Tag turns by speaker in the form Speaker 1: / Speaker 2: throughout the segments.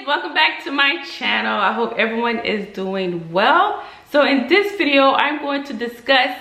Speaker 1: welcome back to my channel. I hope everyone is doing well. So in this video, I'm going to discuss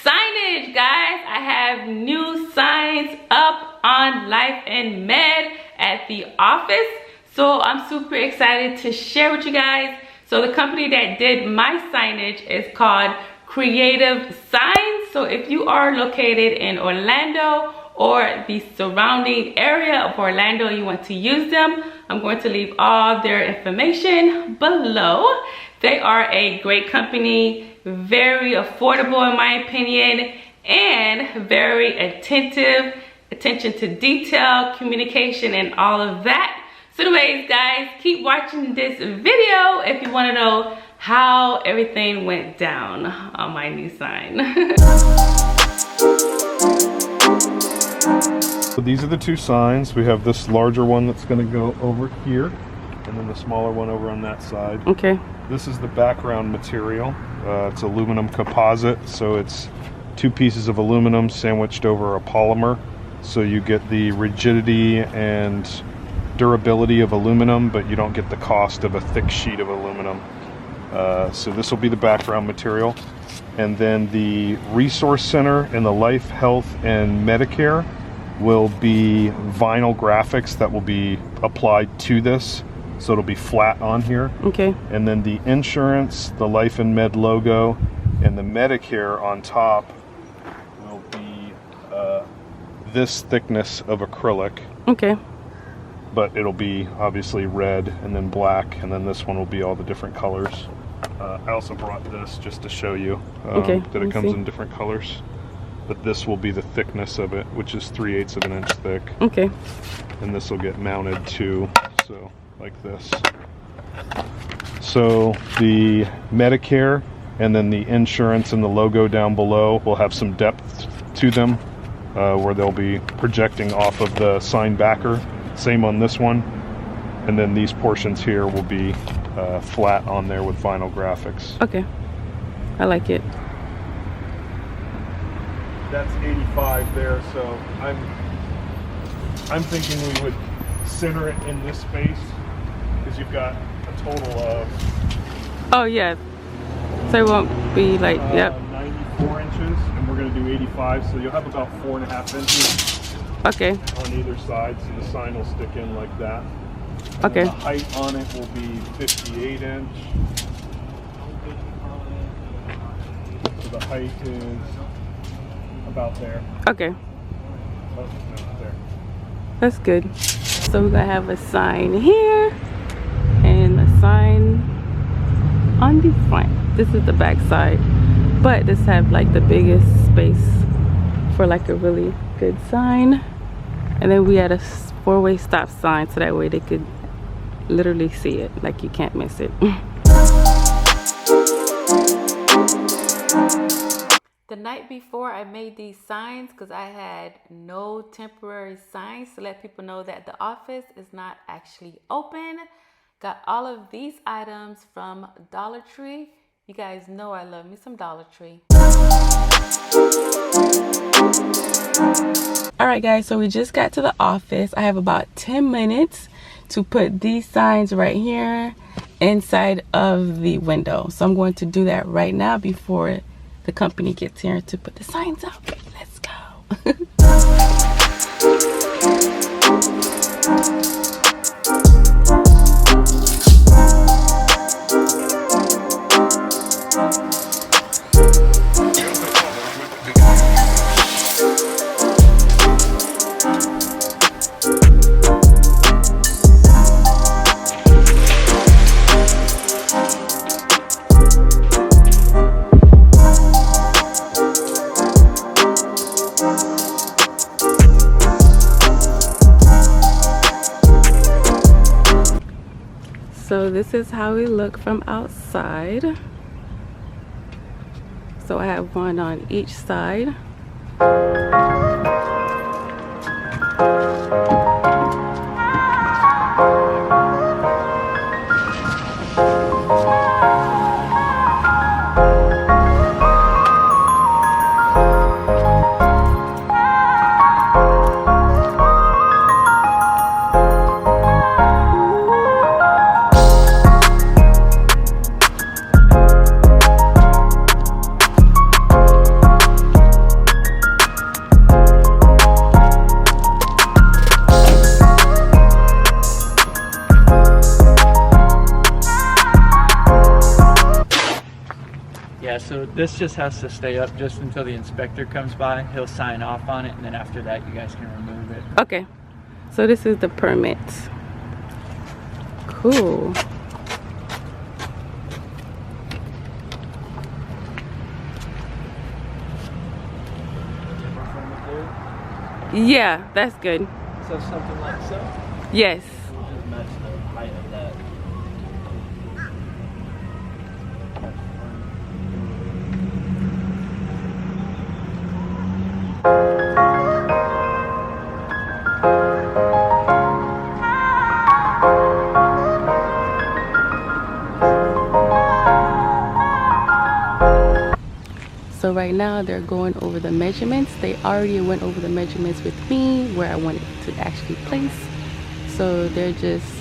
Speaker 1: signage, guys. I have new signs up on Life and Med at the office. So I'm super excited to share with you guys. So the company that did my signage is called Creative Signs. So if you are located in Orlando or the surrounding area of Orlando and you want to use them, I'm going to leave all their information below. They are a great company, very affordable in my opinion, and very attention to detail, communication, and all of that. So anyways, guys, keep watching this video if you want to know how everything went down on my new sign.
Speaker 2: So these are the two signs. We have this larger one that's going to go over here, and then the smaller one over on that side.
Speaker 1: Okay.
Speaker 2: This is the background material. It's aluminum composite, so it's two pieces of aluminum sandwiched over a polymer. So you get the rigidity and durability of aluminum, but you don't get the cost of a thick sheet of aluminum. So this will be the background material. And then the Resource Center and the Life, Health, and Medicare will be vinyl graphics that will be applied to this. So it'll be flat on here.
Speaker 1: Okay.
Speaker 2: And then the insurance, the Life and Med logo, and the Medicare on top will be this thickness of acrylic.
Speaker 1: Okay.
Speaker 2: But it'll be obviously red and then black, and then this one will be all the different colors. I also brought this just to show you that it comes in different colors. But this will be the thickness of it, which is 3/8 of an inch thick.
Speaker 1: Okay.
Speaker 2: And this will get mounted too, so like this. So the Medicare and then the insurance and the logo down below will have some depth to them, where they'll be projecting off of the sign backer. Same on this one. And then these portions here will be flat on there with vinyl graphics.
Speaker 1: Okay. I like it.
Speaker 2: That's 85 there, so I'm thinking we would center it in this space because you've got a total of
Speaker 1: Oh yeah. So it won't be like
Speaker 2: 94 inches, and we're going to do 85, so you'll have about 4.5 inches.
Speaker 1: Okay.
Speaker 2: On either side, so the sign will stick in like that.
Speaker 1: Okay.
Speaker 2: And the height on it will be 58 inch. So the height is about there.
Speaker 1: Okay.
Speaker 2: Oh, no, there.
Speaker 1: That's good. So we're gonna have a sign here and a sign on the front. This is the back side, but this have like the biggest space for like a really good sign. And then we had a 4-way stop sign, so that way they could literally see it, like you can't miss it. The night before I made these signs, because I had no temporary signs to let people know that the office is not actually open. Got all of these items from Dollar Tree. You guys know I love me some Dollar Tree. All right, guys, so we just got to the office. I have about 10 minutes to put these signs right here inside of the window. So I'm going to do that right now before the company gets here to put the signs up. Let's go. So this is how we look from outside. So I have one on each side.
Speaker 3: Yeah, so this just has to stay up just until the inspector comes by. He'll sign off on it, and then after that you guys can remove it.
Speaker 1: Okay, so this is the permit. Cool. Yeah, that's good.
Speaker 3: So something like so?
Speaker 1: Yes.
Speaker 3: We'll just match the height of that.
Speaker 1: So right now they're going over the measurements. They already went over the measurements with me where I wanted to actually place. So they're just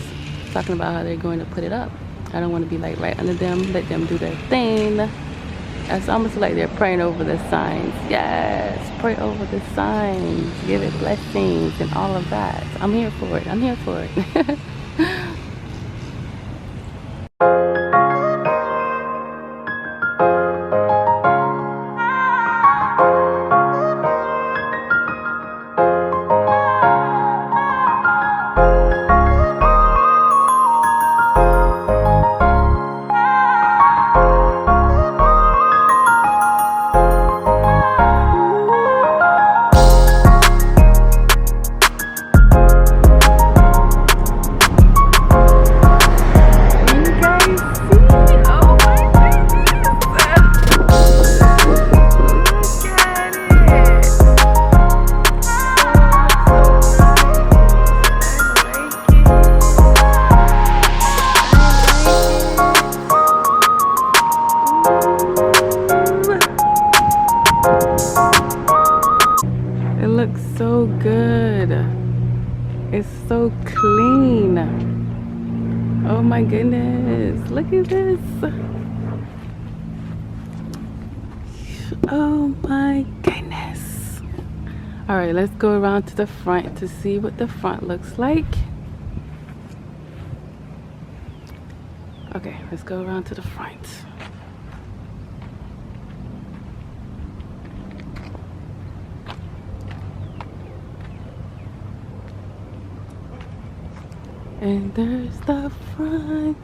Speaker 1: talking about how they're going to put it up. I don't want to be like right under them, let them do their thing. It's almost like they're praying over the signs. Yes, pray over the signs, give it blessings and all of that. I'm here for it. I'm here for it. So good. It's so clean. Oh my goodness, look at this. Oh my goodness. All right, let's go around to the front to see what the front looks like. Okay, let's go around to the front. And there's the front.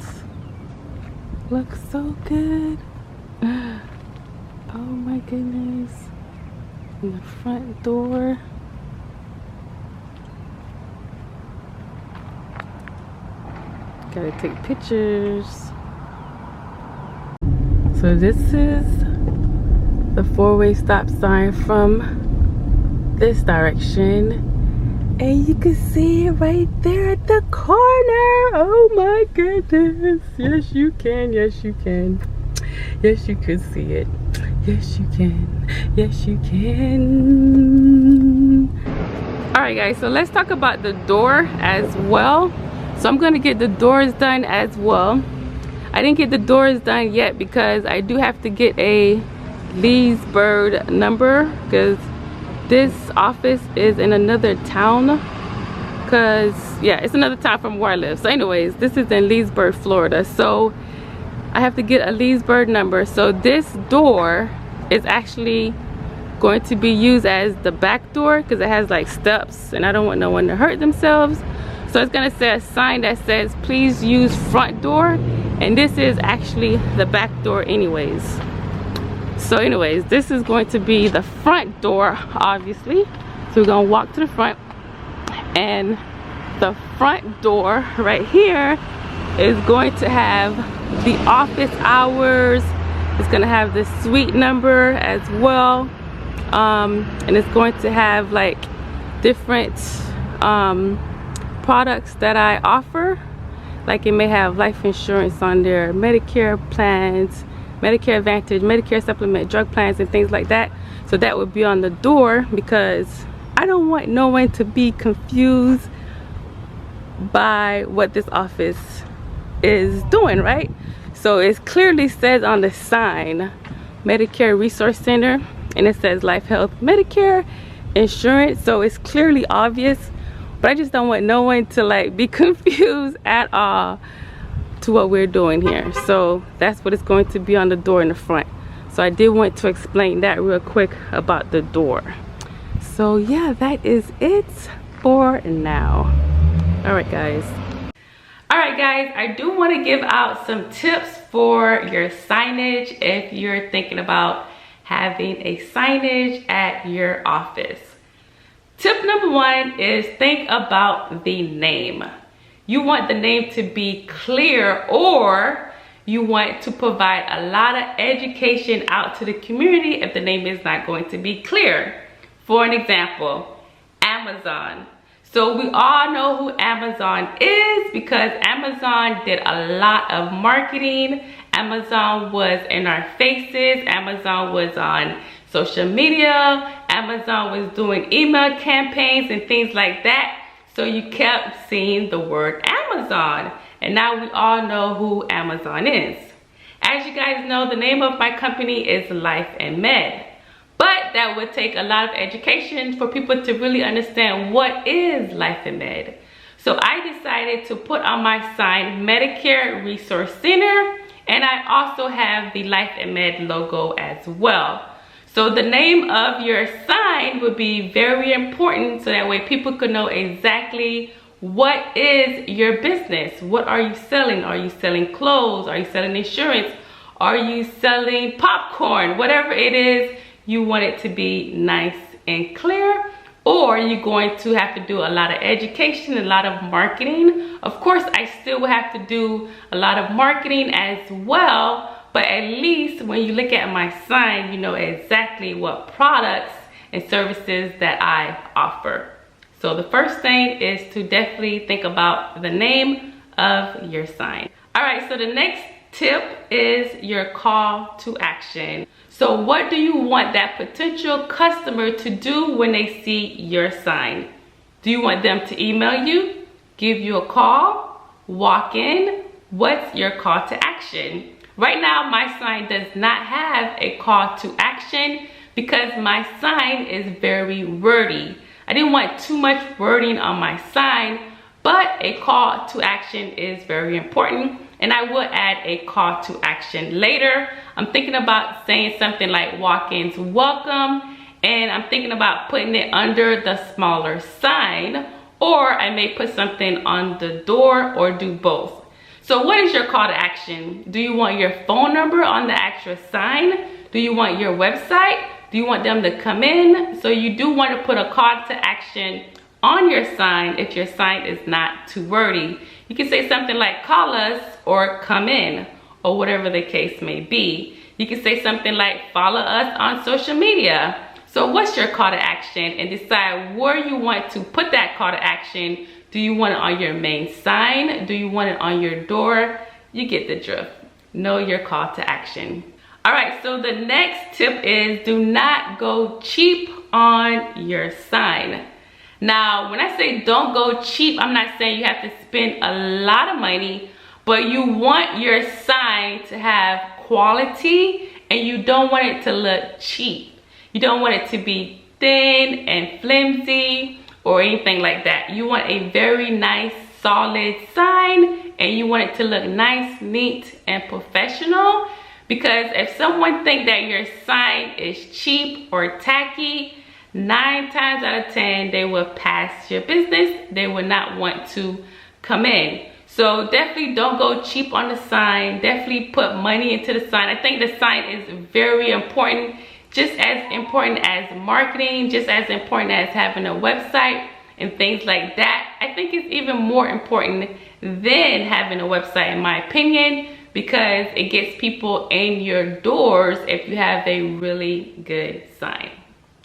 Speaker 1: Looks so good. Oh my goodness. And the front door. Gotta take pictures. So this is the four-way stop sign from this direction. And you can see it right there at the corner. Oh my goodness. Yes, you can. Yes, you can. Yes, you can see it. Yes, you can. Yes, you can. All right, guys. So let's talk about the door as well. So I'm going to get the doors done as well. I didn't get the doors done yet because I do have to get a Leesburg number because this office is in another town, because yeah, it's another town from where I live. So anyways, this is in Leesburg, Florida, so I have to get a Leesburg number. So this door is actually going to be used as the back door because it has like steps and I don't want no one to hurt themselves. So it's gonna say a sign that says please use front door, and this is actually the back door anyways. So anyways, this is going to be the front door, obviously. So we're gonna walk to the front, and the front door right here is going to have the office hours. It's gonna have the suite number as well. And it's going to have like different products that I offer. Like it may have life insurance on there, Medicare plans, Medicare Advantage, Medicare Supplement, drug plans, and things like that. So that would be on the door because I don't want no one to be confused by what this office is doing, right? So it clearly says on the sign, Medicare Resource Center, and it says Life Health Medicare Insurance. So it's clearly obvious, but I just don't want no one to like be confused at all to what we're doing here. So that's what it's going to be on the door in the front. So I did want to explain that real quick about the door. So yeah, that is it for now. All right guys, I do want to give out some tips for your signage if you're thinking about having a signage at your office. Tip number one is think about the name. You want the name to be clear, or you want to provide a lot of education out to the community if the name is not going to be clear. For an example, Amazon. So we all know who Amazon is because Amazon did a lot of marketing. Amazon was in our faces. Amazon was on social media. Amazon was doing email campaigns and things like that. So you kept seeing the word Amazon. And now we all know who Amazon is. As you guys know, the name of my company is Life and Med. But that would take a lot of education for people to really understand what is Life and Med. So I decided to put on my sign Medicare Resource Center, and I also have the Life and Med logo as well. So the name of your sign would be very important so that way people could know exactly what is your business. What are you selling? Are you selling clothes? Are you selling insurance? Are you selling popcorn? Whatever it is, you want it to be nice and clear, or you're going to have to do a lot of education, a lot of marketing. Of course, I still will have to do a lot of marketing as well, but at least when you look at my sign, you know exactly what products and services that I offer. So the first thing is to definitely think about the name of your sign. All right, so the next tip is your call to action. So what do you want that potential customer to do when they see your sign? Do you want them to email you, give you a call, walk in? What's your call to action? Right now, my sign does not have a call to action because my sign is very wordy. I didn't want too much wording on my sign, but a call to action is very important, and I will add a call to action later. I'm thinking about saying something like walk-ins welcome, and I'm thinking about putting it under the smaller sign, or I may put something on the door or do both. So what is your call to action? Do you want your phone number on the actual sign? Do you want your website? Do you want them to come in? So you do want to put a call to action on your sign if your sign is not too wordy. You can say something like call us or come in, or whatever the case may be. You can say something like follow us on social media. So what's your call to action, and decide where you want to put that call to action. Do you want it on your main sign? Do you want it on your door? You get the drift. Know your call to action. All right, so the next tip is do not go cheap on your sign. Now, when I say don't go cheap, I'm not saying you have to spend a lot of money, but you want your sign to have quality, and you don't want it to look cheap. You don't want it to be thin and flimsy or anything like that. You want a very nice, solid sign, and you want it to look nice, neat, and professional. Because if someone thinks that your sign is cheap or tacky, 9 times out of 10, they will pass your business. They will not want to come in. So definitely don't go cheap on the sign. Definitely put money into the sign. I think the sign is very important. Just as important as marketing, just as important as having a website and things like that. I think it's even more important than having a website, in my opinion, because it gets people in your doors if you have a really good sign.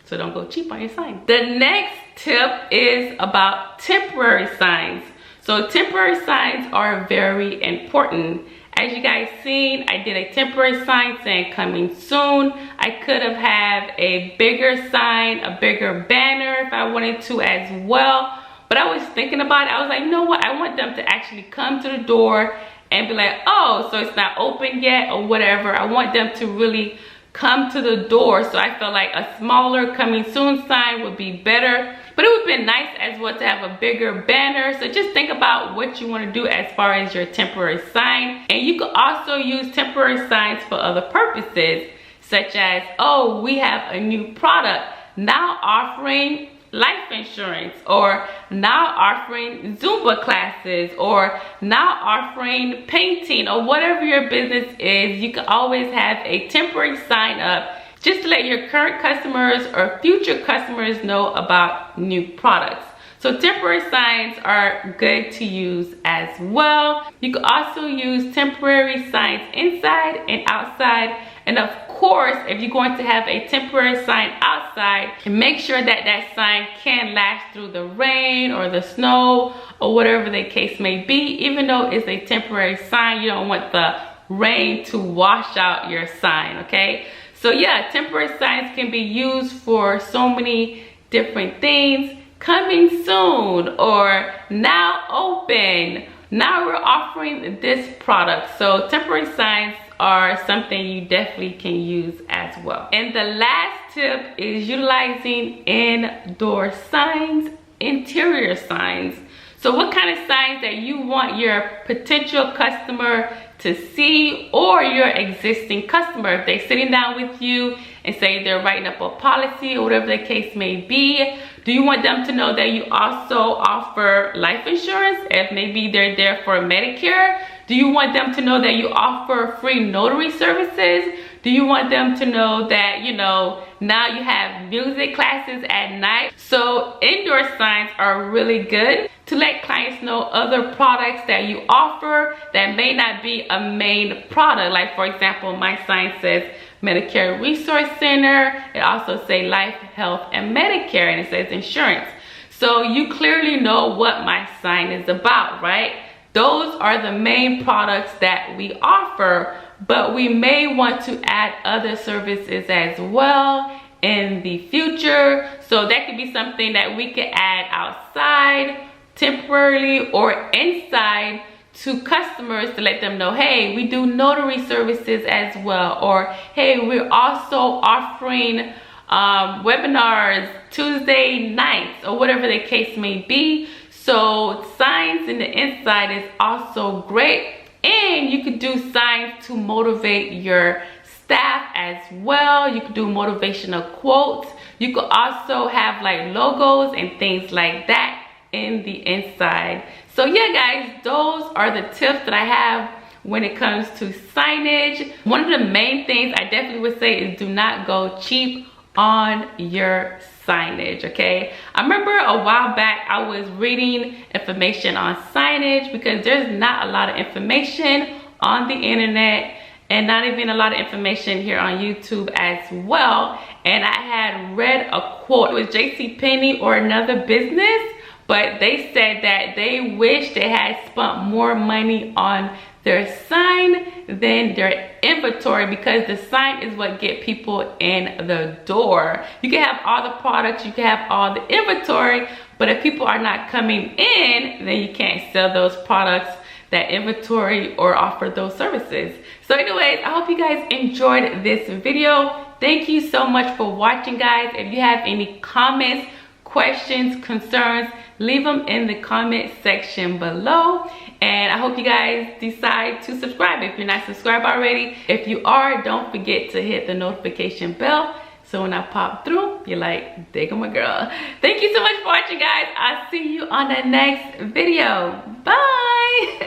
Speaker 1: So don't go cheap on your sign. The next tip is about temporary signs. So temporary signs are very important. As you guys seen, I did a temporary sign saying coming soon. I could have had a bigger sign, a bigger banner if I wanted to as well. But I was thinking about it. I was like, you know what? I want them to actually come to the door and be like, oh, so it's not open yet or whatever. I want them to really come to the door. So I felt like a smaller coming soon sign would be better. But it would have been nice as well to have a bigger banner. So just think about what you want to do as far as your temporary sign. And you could also use temporary signs for other purposes. such as, oh, we have a new product now offering life insurance, or now offering Zumba classes, or now offering painting, or whatever your business is. You can always have a temporary sign up just to let your current customers or future customers know about new products. So temporary signs are good to use as well. You can also use temporary signs inside and outside. And of course, if you're going to have a temporary sign outside, make sure that that sign can last through the rain or the snow or whatever the case may be. Even though it's a temporary sign, you don't want the rain to wash out your sign, okay? So yeah, temporary signs can be used for so many different things. Coming soon, or now open, now we're offering this product. So temporary signs are something you definitely can use as well. And the last tip is utilizing indoor signs, interior signs. So what kind of signs that you want your potential customer to see, or your existing customer, if they're sitting down with you and say they're writing up a policy or whatever the case may be, do you want them to know that you also offer life insurance if maybe they're there for Medicare? Do you want them to know that you offer free notary services? Do you want them to know that, you know, now you have music classes at night? So indoor signs are really good to let clients know other products that you offer that may not be a main product. Like for example, my sign says Medicare Resource Center. It also says Life, Health, and Medicare, and it says insurance. So you clearly know what my sign is about, right? Those are the main products that we offer, but we may want to add other services as well in the future. So that could be something that we could add outside temporarily or inside to customers to let them know, hey, we do notary services as well, or hey, we're also offering webinars Tuesday nights, or whatever the case may be. So signs in the inside is also great, and you could do signs to motivate your staff as well. You could do motivational quotes. You could also have like logos and things like that in the inside. So yeah guys, those are the tips that I have when it comes to signage. One of the main things I definitely would say is do not go cheap on your signage, okay? I remember a while back I was reading information on signage, because there's not a lot of information on the internet and not even a lot of information here on YouTube as well. And I had read a quote. It was JCPenney or another business, but they said that they wish they had spent more money on their sign than their inventory, because the sign is what get people in the door. You can have all the products, you can have all the inventory, but if people are not coming in, then you can't sell those products, that inventory, or offer those services. So anyways, I hope you guys enjoyed this video. Thank you so much for watching, guys. If you have any comments, questions, concerns, leave them in the comment section below. And I hope you guys decide to subscribe if you're not subscribed already. If you are, don't forget to hit the notification bell, so when I pop through, you're like, there go my girl. Thank you so much for watching, guys. I'll see you on the next video. Bye.